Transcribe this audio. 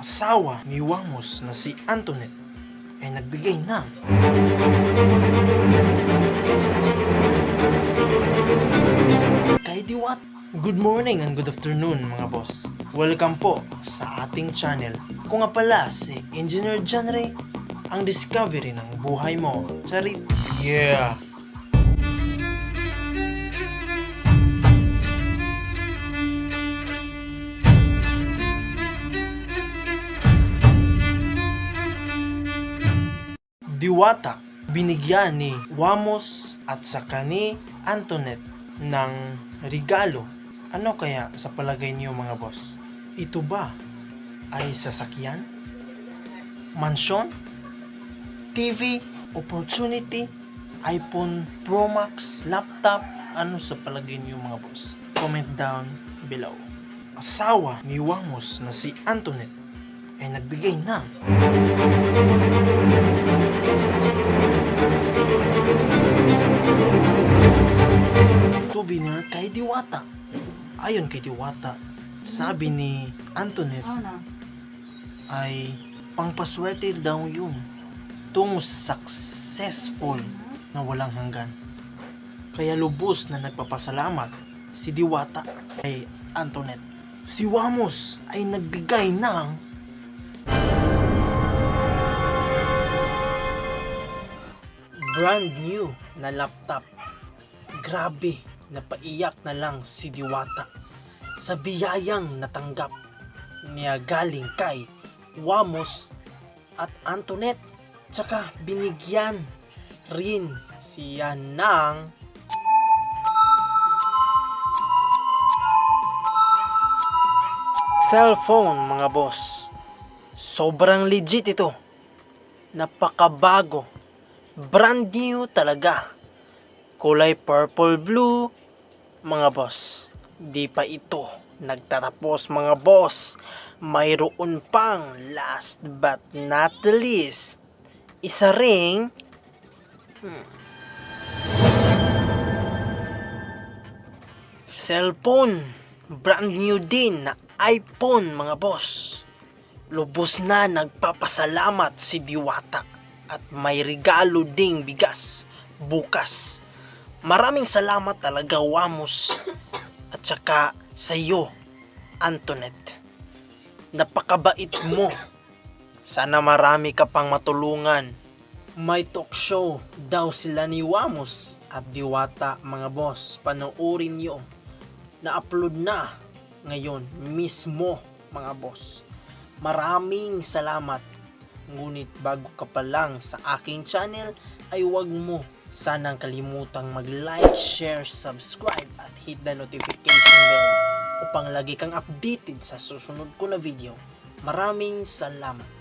asawa ni Wamos na si Antoinette ay nagbigay ng kay Diwata. Good morning and good afternoon mga boss. Welcome po sa ating channel. Ako nga pala si Engineer John Ray, ang discovery ng buhay mo. Charit. Yeah! Diwata, binigyan ni Wamos at saka ni Antoinette ng regalo. Ano kaya sa palagay niyo mga boss? Ito ba ay sasakyan? Mansyon? TV? Opportunity? iPhone Pro Max? Laptop? Ano sa palagay niyo mga boss? Comment down below. Asawa ni Wamos na si Antoinette ay nagbigay ng souvenir kay Diwata. Ayon kay Diwata, sabi ni Antoinette ay pangpaswerte daw yun tungo sa successful na walang hanggan. Kaya lubos na nagpapasalamat si Diwata kay Antoinette. Si Wamos ay nagbigay ng brand new na laptop. Grabe, napaiyak na lang si Diwata sa biyayang natanggap niya galing kay Wamos at Antoinette. Tsaka binigyan rin siya ng cellphone mga boss. Sobrang legit ito. Napakabago. Brand new talaga. Kulay purple blue, mga boss. Di pa ito nagtatapos mga boss. Mayroon pang last but not the least. Isa ring cellphone. Brand new din na iPhone mga boss. Lubos na nagpapasalamat si Diwata at may regalo ding bigas bukas. Maraming salamat talaga Wamos at saka sa iyo Antoinette. Napakabait mo. Sana marami ka pang matulungan. May talk show daw sila ni Wamos at Diwata mga boss. Panoorin nyo. Na-upload na ngayon mismo mga boss. Maraming salamat. Ngunit bago ka pa lang sa aking channel ay huwag mo sanang kalimutang mag-like, share, subscribe at hit the notification bell upang lagi kang updated sa susunod ko na video. Maraming salamat.